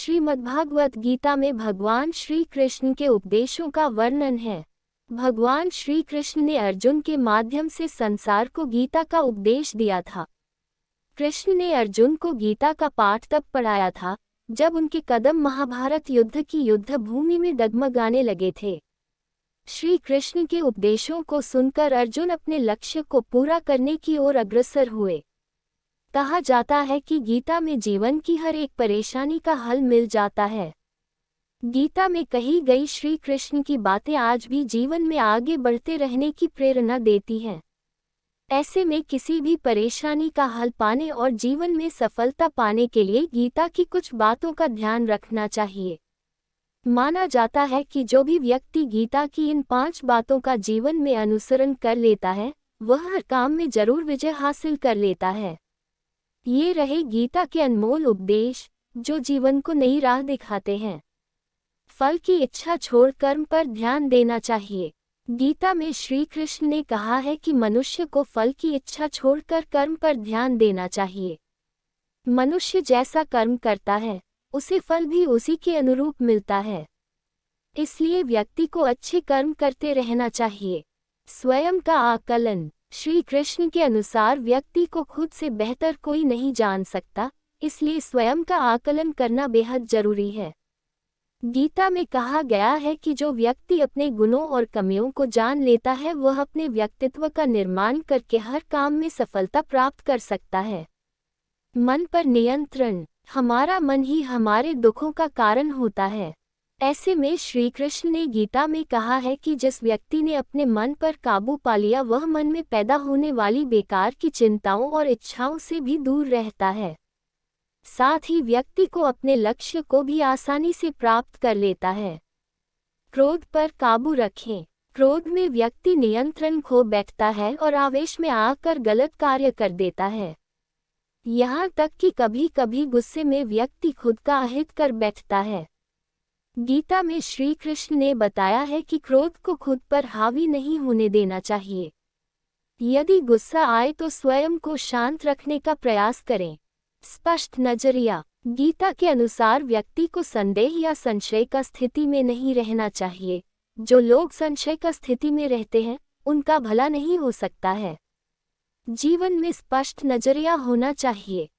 श्रीमद्भागवत गीता में भगवान श्री कृष्ण के उपदेशों का वर्णन है। भगवान श्री कृष्ण ने अर्जुन के माध्यम से संसार को गीता का उपदेश दिया था। कृष्ण ने अर्जुन को गीता का पाठ तब पढ़ाया था जब उनके कदम महाभारत युद्ध की युद्ध भूमि में डगमगाने लगे थे। श्री कृष्ण के उपदेशों को सुनकर अर्जुन अपने लक्ष्य को पूरा करने की ओर अग्रसर हुए। कहा जाता है कि गीता में जीवन की हर एक परेशानी का हल मिल जाता है। गीता में कही गई श्री कृष्ण की बातें आज भी जीवन में आगे बढ़ते रहने की प्रेरणा देती हैं। ऐसे में किसी भी परेशानी का हल पाने और जीवन में सफलता पाने के लिए गीता की कुछ बातों का ध्यान रखना चाहिए। माना जाता है कि जो भी व्यक्ति गीता की इन 5 बातों का जीवन में अनुसरण कर लेता है, वह हर काम में जरूर विजय हासिल कर लेता है। ये रहे गीता के अनमोल उपदेश, जो जीवन को नई राह दिखाते हैं। फल की इच्छा छोड़ कर्म पर ध्यान देना चाहिए। गीता में श्री कृष्ण ने कहा है कि मनुष्य को फल की इच्छा छोड़कर कर्म पर ध्यान देना चाहिए। मनुष्य जैसा कर्म करता है, उसे फल भी उसी के अनुरूप मिलता है। इसलिए व्यक्ति को अच्छे कर्म करते रहना चाहिए। स्वयं का आकलन। श्री कृष्ण के अनुसार व्यक्ति को खुद से बेहतर कोई नहीं जान सकता, इसलिए स्वयं का आकलन करना बेहद जरूरी है। गीता में कहा गया है कि जो व्यक्ति अपने गुणों और कमियों को जान लेता है, वह अपने व्यक्तित्व का निर्माण करके हर काम में सफलता प्राप्त कर सकता है। मन पर नियंत्रण। हमारा मन ही हमारे दुखों का कारण होता है। ऐसे में श्री कृष्ण ने गीता में कहा है कि जिस व्यक्ति ने अपने मन पर काबू पा लिया, वह मन में पैदा होने वाली बेकार की चिंताओं और इच्छाओं से भी दूर रहता है। साथ ही व्यक्ति को अपने लक्ष्य को भी आसानी से प्राप्त कर लेता है। क्रोध पर काबू रखें। क्रोध में व्यक्ति नियंत्रण खो बैठता है और आवेश में आकर गलत कार्य कर देता है। यहाँ तक कि कभी कभी गुस्से में व्यक्ति खुद का अहित कर बैठता है। गीता में श्री कृष्ण ने बताया है कि क्रोध को खुद पर हावी नहीं होने देना चाहिए। यदि गुस्सा आए तो स्वयं को शांत रखने का प्रयास करें। स्पष्ट नजरिया। गीता के अनुसार व्यक्ति को संदेह या संशय का स्थिति में नहीं रहना चाहिए। जो लोग संशय का स्थिति में रहते हैं, उनका भला नहीं हो सकता है। जीवन में स्पष्ट नजरिया होना चाहिए।